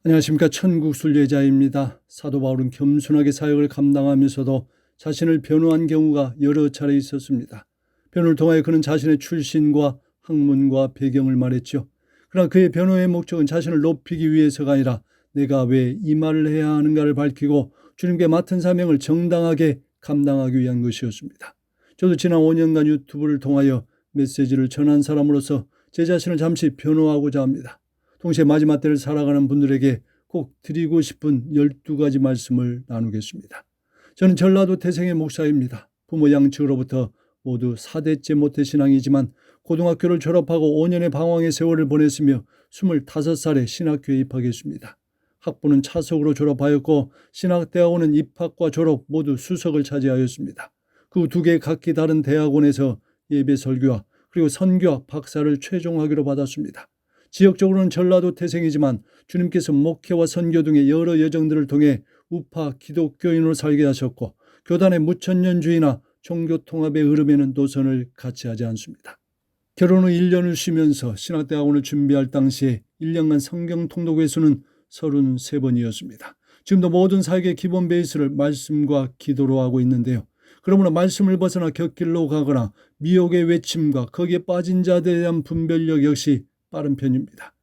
안녕하십니까. 천국 순례자입니다. 사도 바울은 겸손하게 사역을 감당하면서도 자신을 변호한 경우가 여러 차례 있었습니다. 변호를 통하여 그는 자신의 출신과 학문과 배경을 말했죠. 그러나 그의 변호의 목적은 자신을 높이기 위해서가 아니라 내가 왜 이 말을 해야 하는가를 밝히고 주님께 맡은 사명을 정당하게 감당하기 위한 것이었습니다. 저도 지난 5년간 유튜브를 통하여 메시지를 전한 사람으로서 제 자신을 잠시 변호하고자 합니다. 동시에 마지막 때를 살아가는 분들에게 꼭 드리고 싶은 12가지 말씀을 나누겠습니다. 저는 전라도 태생의 목사입니다. 부모 양측으로부터 모두 4대째 모태신앙이지만 고등학교를 졸업하고 5년의 방황의 세월을 보냈으며 25살에 신학교에 입학했습니다. 학부는 차석으로 졸업하였고 신학대학원은 입학과 졸업 모두 수석을 차지하였습니다. 그 두 개의 각기 다른 대학원에서 예배 설교와 그리고 선교학 박사를 최종학위로 받았습니다. 지역적으로는 전라도 태생이지만 주님께서 목회와 선교 등의 여러 여정들을 통해 우파 기독교인으로 살게 하셨고 교단의 무천년주의나 종교통합의 흐름에는 노선을 같이 하지 않습니다. 결혼 후 1년을 쉬면서 신학대학원을 준비할 당시에 1년간 성경 통독 회수는 33번이었습니다. 지금도 모든 사역의 기본 베이스를 말씀과 기도로 하고 있는데요. 그러므로 말씀을 벗어나 곁길로 가거나 미혹의 외침과 거기에 빠진 자들에 대한 분별력 역시 빠른 편입니다.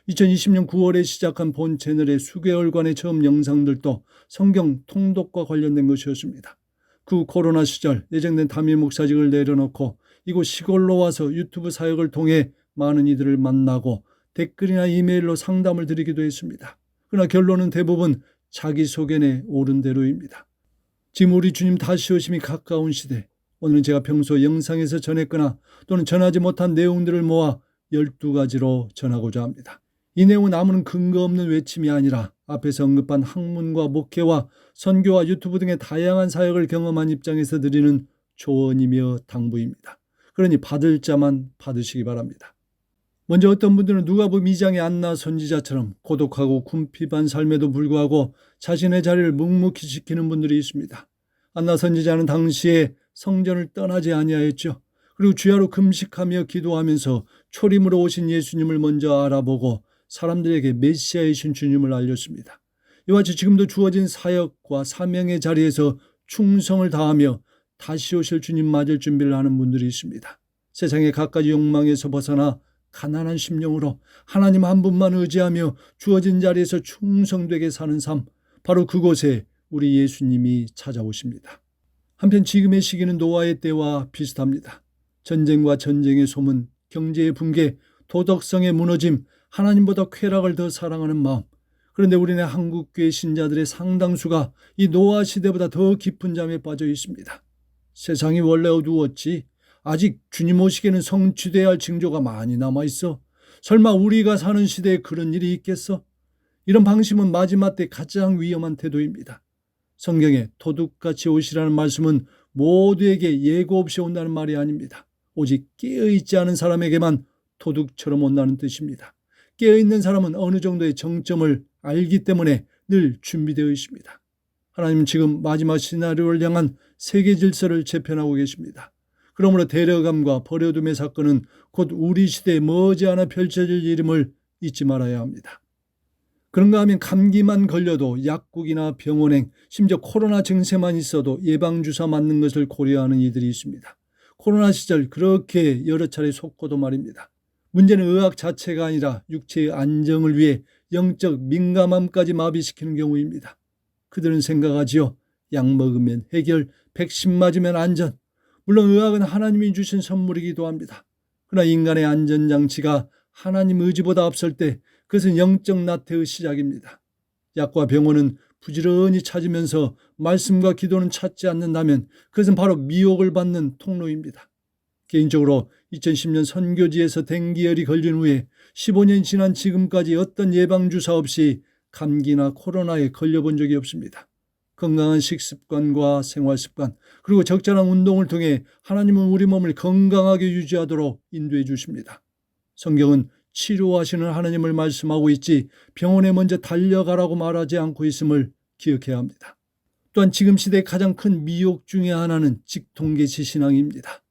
2020년 9월에 시작한 본 채널의 수개월간의 처음 영상들도 성경 통독과 관련된 것이었습니다. 그 코로나 시절 예정된 담임 목사직을 내려놓고 이곳 시골로 와서 유튜브 사역을 통해 많은 이들을 만나고 댓글이나 이메일로 상담을 드리기도 했습니다. 그러나 결론은 대부분 자기소견에 옳은 대로입니다. 지금 우리 주님 다시 오심이 가까운 시대, 오늘은 제가 평소 영상에서 전했거나 또는 전하지 못한 내용들을 모아 12가지로 전하고자 합니다. 이 내용은 아무런 근거 없는 외침이 아니라 앞에서 언급한 학문과 목회와 선교와 유튜브 등의 다양한 사역을 경험한 입장에서 드리는 조언이며 당부입니다. 그러니 받을 자만 받으시기 바랍니다. 먼저 어떤 분들은 누가복음 2장의 안나 선지자처럼 고독하고 궁핍한 삶에도 불구하고 자신의 자리를 묵묵히 지키는 분들이 있습니다. 안나 선지자는 당시에 성전을 떠나지 아니하였죠. 그리고 주야로 금식하며 기도하면서 초림으로 오신 예수님을 먼저 알아보고 사람들에게 메시아이신 주님을 알렸습니다. 이와 같이 지금도 주어진 사역과 사명의 자리에서 충성을 다하며 다시 오실 주님 맞을 준비를 하는 분들이 있습니다. 세상의 갖가지 욕망에서 벗어나 가난한 심령으로 하나님 한 분만 의지하며 주어진 자리에서 충성되게 사는 삶, 바로 그곳에 우리 예수님이 찾아오십니다. 한편 지금의 시기는 노아의 때와 비슷합니다. 전쟁과 전쟁의 소문, 경제의 붕괴, 도덕성의 무너짐, 하나님보다 쾌락을 더 사랑하는 마음. 그런데 우리네 한국교회 신자들의 상당수가 이 노아 시대보다 더 깊은 잠에 빠져 있습니다. 세상이 원래 어두웠지 아직 주님 오시기에는 성취돼야 할 징조가 많이 남아있어. 설마 우리가 사는 시대에 그런 일이 있겠어? 이런 방심은 마지막 때 가장 위험한 태도입니다. 성경에 도둑같이 오시라는 말씀은 모두에게 예고 없이 온다는 말이 아닙니다. 오직 깨어있지 않은 사람에게만 도둑처럼 온다는 뜻입니다. 깨어있는 사람은 어느 정도의 정점을 알기 때문에 늘 준비되어 있습니다. 하나님은 지금 마지막 시나리오를 향한 세계 질서를 재편하고 계십니다. 그러므로 데려감과 버려둠의 사건은 곧 우리 시대에 머지않아 펼쳐질 일임을 잊지 말아야 합니다. 그런가 하면 감기만 걸려도 약국이나 병원행, 심지어 코로나 증세만 있어도 예방주사 맞는 것을 고려하는 이들이 있습니다. 코로나 시절 그렇게 여러 차례 속고도 말입니다. 문제는 의학 자체가 아니라 육체의 안정을 위해 영적 민감함까지 마비시키는 경우입니다. 그들은 생각하지요. 약 먹으면 해결, 백신 맞으면 안전. 물론 의학은 하나님이 주신 선물이기도 합니다. 그러나 인간의 안전장치가 하나님 의지보다 앞설 때 그것은 영적 나태의 시작입니다. 약과 병원은 부지런히 찾으면서 말씀과 기도는 찾지 않는다면 그것은 바로 미혹을 받는 통로입니다. 개인적으로 2010년 선교지에서 댕기열이 걸린 후에 15년 지난 지금까지 어떤 예방주사 없이 감기나 코로나에 걸려본 적이 없습니다. 건강한 식습관과 생활습관 그리고 적절한 운동을 통해 하나님은 우리 몸을 건강하게 유지하도록 인도해 주십니다. 성경은 치료하시는 하나님을 말씀하고 있지 병원에 먼저 달려가라고 말하지 않고 있음을 기억해야 합니다. 또한 지금 시대의 가장 큰 미혹 중에 하나는 직통계시 신앙입니다.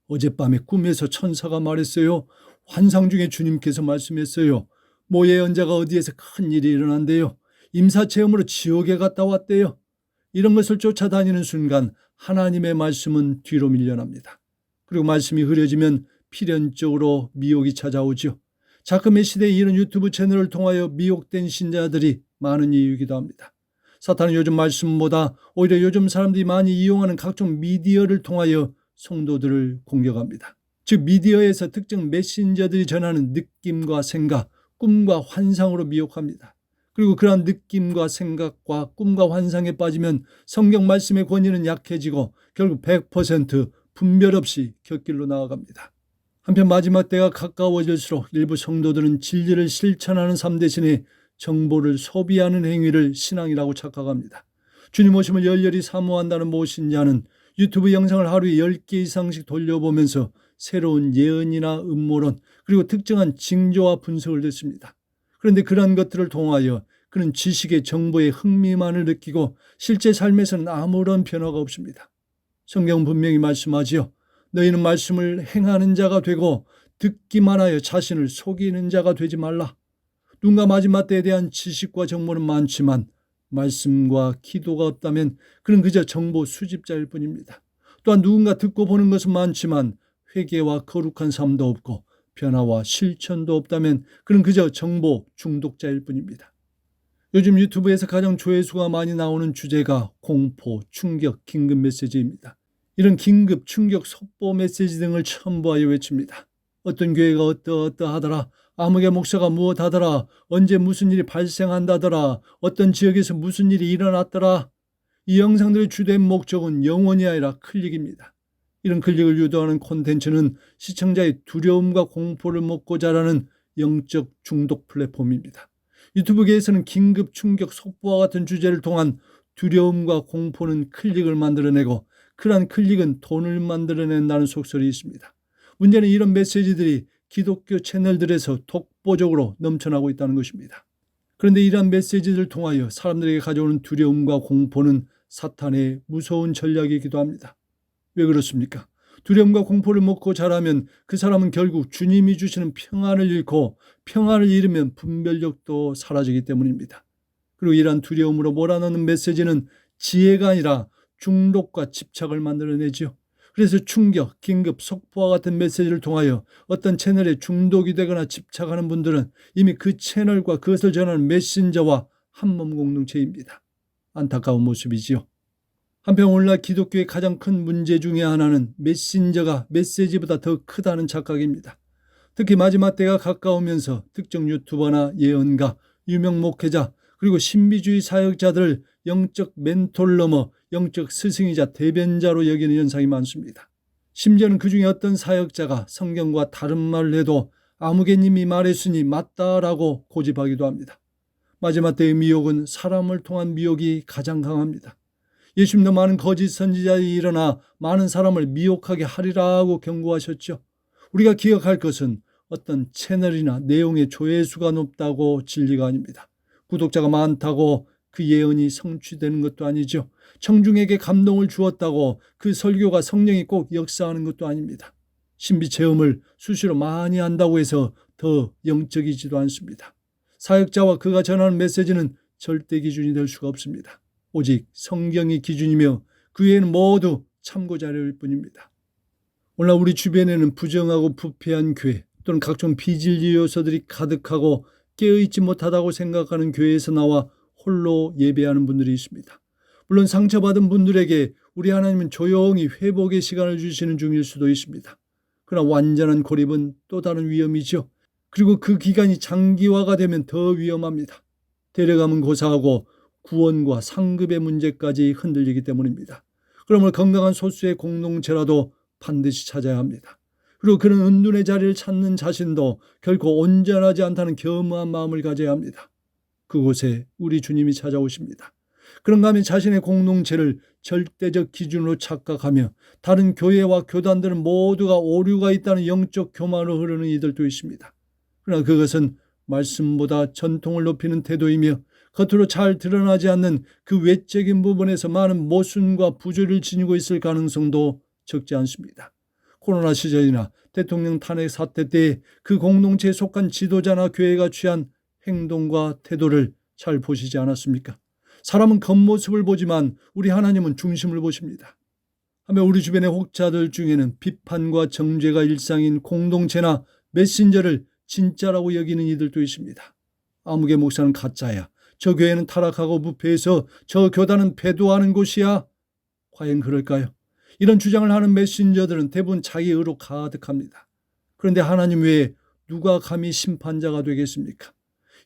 어젯밤에 꿈에서 천사가 말했어요. 환상 중에 주님께서 말씀했어요. 모 예언자가 어디에서 큰 일이 일어난대요. 임사체험으로 지옥에 갔다 왔대요. 이런 것을 쫓아다니는 순간 하나님의 말씀은 뒤로 밀려납니다. 그리고 말씀이 흐려지면 필연적으로 미혹이 찾아오죠. 자금의 시대에 이런 유튜브 채널을 통하여 미혹된 신자들이 많은 이유이기도 합니다. 사탄은 요즘 말씀보다 오히려 요즘 사람들이 많이 이용하는 각종 미디어를 통하여 성도들을 공격합니다. 즉 미디어에서 특정 메신저들이 전하는 느낌과 생각, 꿈과 환상으로 미혹합니다. 그리고 그러한 느낌과 생각과 꿈과 환상에 빠지면 성경 말씀의 권위는 약해지고 결국 100% 분별 없이 곁길로 나아갑니다. 한편 마지막 때가 가까워질수록 일부 성도들은 진리를 실천하는 삶 대신에 정보를 소비하는 행위를 신앙이라고 착각합니다. 주님 오심을 열렬히 사모한다는 모신자는 유튜브 영상을 하루에 10개 이상씩 돌려보면서 새로운 예언이나 음모론 그리고 특정한 징조와 분석을 듣습니다. 그런데 그러한 것들을 통하여 그는 지식의 정보에 흥미만을 느끼고 실제 삶에서는 아무런 변화가 없습니다. 성경은 분명히 말씀하지요. 너희는 말씀을 행하는 자가 되고 듣기만 하여 자신을 속이는 자가 되지 말라. 누군가 마지막 때에 대한 지식과 정보는 많지만 말씀과 기도가 없다면 그는 그저 정보 수집자일 뿐입니다. 또한 누군가 듣고 보는 것은 많지만 회개와 거룩한 삶도 없고 변화와 실천도 없다면 그는 그저 정보 중독자일 뿐입니다. 요즘 유튜브에서 가장 조회수가 많이 나오는 주제가 공포, 충격, 긴급 메시지입니다. 이런 긴급, 충격, 속보 메시지 등을 첨부하여 외칩니다. 어떤 교회가 어떠하더라, 아무개 목사가 무엇하더라, 언제 무슨 일이 발생한다더라, 어떤 지역에서 무슨 일이 일어났더라. 이 영상들의 주된 목적은 영혼이 아니라 클릭입니다. 이런 클릭을 유도하는 콘텐츠는 시청자의 두려움과 공포를 먹고 자라는 영적 중독 플랫폼입니다. 유튜브계에서는 긴급, 충격, 속보와 같은 주제를 통한 두려움과 공포는 클릭을 만들어내고 그러한 클릭은 돈을 만들어낸다는 속설이 있습니다. 문제는 이런 메시지들이 기독교 채널들에서 독보적으로 넘쳐나고 있다는 것입니다. 그런데 이러한 메시지를 통하여 사람들에게 가져오는 두려움과 공포는 사탄의 무서운 전략이기도 합니다. 왜 그렇습니까? 두려움과 공포를 먹고 자라면 그 사람은 결국 주님이 주시는 평안을 잃고 평안을 잃으면 분별력도 사라지기 때문입니다. 그리고 이러한 두려움으로 몰아넣는 메시지는 지혜가 아니라 중독과 집착을 만들어내죠. 그래서 충격, 긴급, 속보와 같은 메시지를 통하여 어떤 채널에 중독이 되거나 집착하는 분들은 이미 그 채널과 그것을 전하는 메신저와 한몸 공동체입니다. 안타까운 모습이지요. 한편 오늘날 기독교의 가장 큰 문제 중에 하나는 메신저가 메시지보다 더 크다는 착각입니다. 특히 마지막 때가 가까우면서 특정 유튜버나 예언가, 유명 목회자, 그리고 신비주의 사역자들을 영적 멘토를 넘어 영적 스승이자 대변자로 여기는 현상이 많습니다. 심지어는 그 중에 어떤 사역자가 성경과 다른 말을 해도 아무개님이 말했으니 맞다라고 고집하기도 합니다. 마지막 때의 미혹은 사람을 통한 미혹이 가장 강합니다. 예수님도 많은 거짓 선지자들이 일어나 많은 사람을 미혹하게 하리라고 경고하셨죠. 우리가 기억할 것은 어떤 채널이나 내용의 조회수가 높다고 진리가 아닙니다. 구독자가 많다고 그 예언이 성취되는 것도 아니죠. 청중에게 감동을 주었다고 그 설교가 성령이 꼭 역사하는 것도 아닙니다. 신비 체험을 수시로 많이 한다고 해서 더 영적이지도 않습니다. 사역자와 그가 전하는 메시지는 절대 기준이 될 수가 없습니다. 오직 성경이 기준이며 그 외에는 모두 참고 자료일 뿐입니다. 오늘날 우리 주변에는 부정하고 부패한 교회 또는 각종 비진리 요소들이 가득하고 깨어있지 못하다고 생각하는 교회에서 나와 홀로 예배하는 분들이 있습니다. 물론 상처받은 분들에게 우리 하나님은 조용히 회복의 시간을 주시는 중일 수도 있습니다. 그러나 완전한 고립은 또 다른 위험이죠. 그리고 그 기간이 장기화가 되면 더 위험합니다. 데려가면 고사하고 구원과 상급의 문제까지 흔들리기 때문입니다. 그러므로 건강한 소수의 공동체라도 반드시 찾아야 합니다. 그리고 그런 은둔의 자리를 찾는 자신도 결코 온전하지 않다는 겸허한 마음을 가져야 합니다. 그곳에 우리 주님이 찾아오십니다. 그런가 하면 자신의 공동체를 절대적 기준으로 착각하며 다른 교회와 교단들은 모두가 오류가 있다는 영적 교만으로 흐르는 이들도 있습니다. 그러나 그것은 말씀보다 전통을 높이는 태도이며 겉으로 잘 드러나지 않는 그 외적인 부분에서 많은 모순과 부조리를 지니고 있을 가능성도 적지 않습니다. 코로나 시절이나 대통령 탄핵 사태 때 그 공동체에 속한 지도자나 교회가 취한 행동과 태도를 잘 보시지 않았습니까? 사람은 겉모습을 보지만 우리 하나님은 중심을 보십니다. 하며 우리 주변의 혹자들 중에는 비판과 정죄가 일상인 공동체나 메신저를 진짜라고 여기는 이들도 있습니다. 아무개 목사는 가짜야. 저 교회는 타락하고 부패해서 저 교단은 배도하는 곳이야. 과연 그럴까요? 이런 주장을 하는 메신저들은 대부분 자기 의로 가득합니다. 그런데 하나님 외에 누가 감히 심판자가 되겠습니까?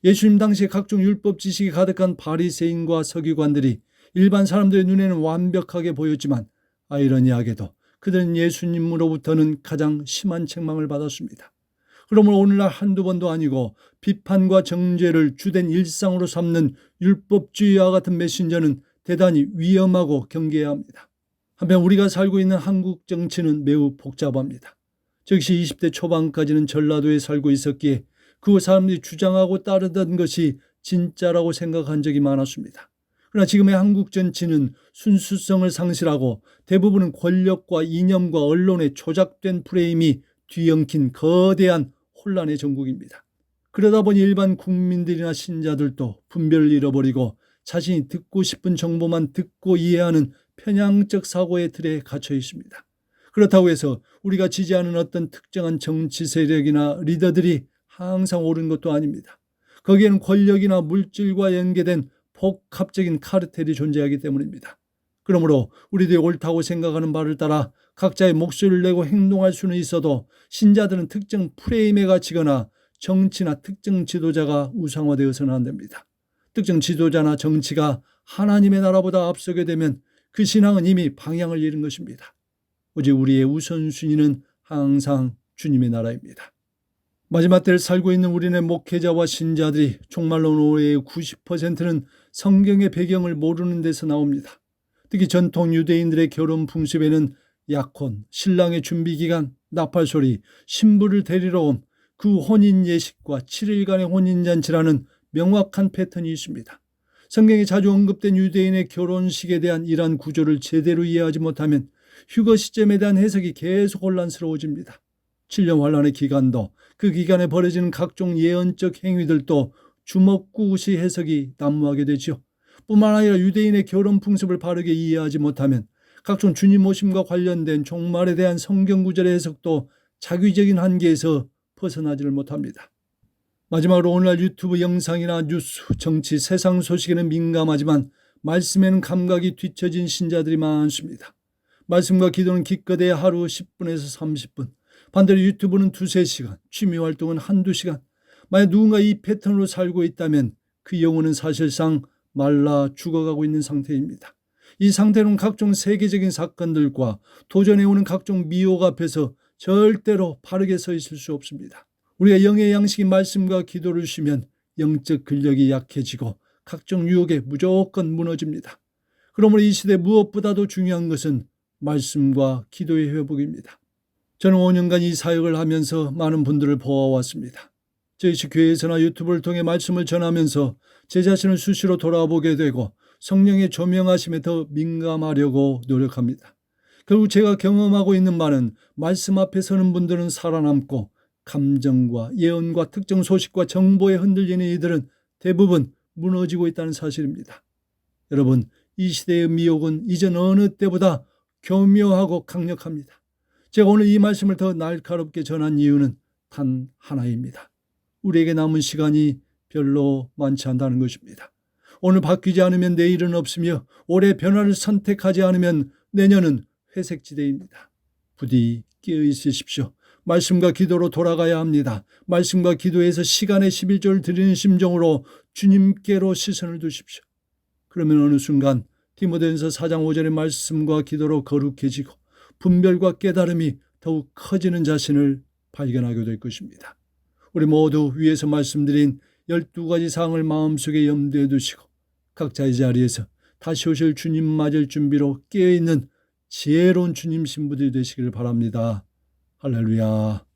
예수님 당시에 각종 율법 지식이 가득한 바리새인과 서기관들이 일반 사람들의 눈에는 완벽하게 보였지만 아이러니하게도 그들은 예수님으로부터는 가장 심한 책망을 받았습니다. 그러므로 오늘날 한두 번도 아니고 비판과 정죄를 주된 일상으로 삼는 율법주의와 같은 메신저는 대단히 위험하고 경계해야 합니다. 한편 우리가 살고 있는 한국 정치는 매우 복잡합니다. 즉시 20대 초반까지는 전라도에 살고 있었기에 그 사람들이 주장하고 따르던 것이 진짜라고 생각한 적이 많았습니다. 그러나 지금의 한국 정치는 순수성을 상실하고 대부분은 권력과 이념과 언론의 조작된 프레임이 뒤엉킨 거대한 혼란의 전국입니다. 그러다 보니 일반 국민들이나 신자들도 분별을 잃어버리고 자신이 듣고 싶은 정보만 듣고 이해하는 편향적 사고의 틀에 갇혀 있습니다. 그렇다고 해서 우리가 지지하는 어떤 특정한 정치 세력이나 리더들이 항상 옳은 것도 아닙니다. 거기에는 권력이나 물질과 연계된 복합적인 카르텔이 존재하기 때문입니다. 그러므로 우리들이 옳다고 생각하는 바를 따라 각자의 목소리를 내고 행동할 수는 있어도 신자들은 특정 프레임에 갇히거나 정치나 특정 지도자가 우상화되어서는 안 됩니다. 특정 지도자나 정치가 하나님의 나라보다 앞서게 되면 그 신앙은 이미 방향을 잃은 것입니다. 오직 우리의 우선순위는 항상 주님의 나라입니다. 마지막 때를 살고 있는 우리네 목회자와 신자들이 종말론 오해의 90%는 성경의 배경을 모르는 데서 나옵니다. 특히 전통 유대인들의 결혼 풍습에는 약혼, 신랑의 준비기간, 나팔소리, 신부를 데리러 옴, 그 혼인 예식과 7일간의 혼인잔치라는 명확한 패턴이 있습니다. 성경에 자주 언급된 유대인의 결혼식에 대한 이러한 구조를 제대로 이해하지 못하면 휴거 시점에 대한 해석이 계속 혼란스러워집니다. 7년 환란의 기간도 그 기간에 벌어지는 각종 예언적 행위들도 주먹구구시 해석이 난무하게 되지요. 뿐만 아니라 유대인의 결혼 풍습을 바르게 이해하지 못하면 각종 주님 오심과 관련된 종말에 대한 성경 구절의 해석도 자기적인 한계에서 벗어나지를 못합니다. 마지막으로 오늘날 유튜브 영상이나 뉴스, 정치, 세상 소식에는 민감하지만 말씀에는 감각이 뒤처진 신자들이 많습니다. 말씀과 기도는 기껏해야 하루 10분에서 30분, 반대로 유튜브는 2-3시간, 취미활동은 1-2시간. 만약 누군가 이 패턴으로 살고 있다면 그 영혼은 사실상 말라 죽어가고 있는 상태입니다. 이 상태는 각종 세계적인 사건들과 도전해오는 각종 미혹 앞에서 절대로 바르게 서 있을 수 없습니다. 우리가 영의 양식인 말씀과 기도를 쉬면 영적 근력이 약해지고 각종 유혹에 무조건 무너집니다. 그러므로 이 시대 무엇보다도 중요한 것은 말씀과 기도의 회복입니다. 저는 5년간 이 사역을 하면서 많은 분들을 보아왔습니다. 저희 교회에서나 유튜브를 통해 말씀을 전하면서 제 자신을 수시로 돌아보게 되고 성령의 조명하심에 더 민감하려고 노력합니다. 결국 제가 경험하고 있는 바는 말씀 앞에 서는 분들은 살아남고 감정과 예언과 특정 소식과 정보에 흔들리는 이들은 대부분 무너지고 있다는 사실입니다. 여러분, 이 시대의 미혹은 이전 어느 때보다 교묘하고 강력합니다. 제가 오늘 이 말씀을 더 날카롭게 전한 이유는 단 하나입니다. 우리에게 남은 시간이 별로 많지 않다는 것입니다. 오늘 바뀌지 않으면 내일은 없으며 올해 변화를 선택하지 않으면 내년은 회색지대입니다. 부디 깨어 있으십시오. 말씀과 기도로 돌아가야 합니다. 말씀과 기도에서 시간의 11조를 드리는 심정으로 주님께로 시선을 두십시오. 그러면 어느 순간 디모데전서 4장 5절의 말씀과 기도로 거룩해지고 분별과 깨달음이 더욱 커지는 자신을 발견하게 될 것입니다. 우리 모두 위에서 말씀드린 12가지 사항을 마음속에 염두에 두시고 각자의 자리에서 다시 오실 주님 맞을 준비로 깨어있는 지혜로운 주님 신부들이 되시기를 바랍니다. 할렐루야.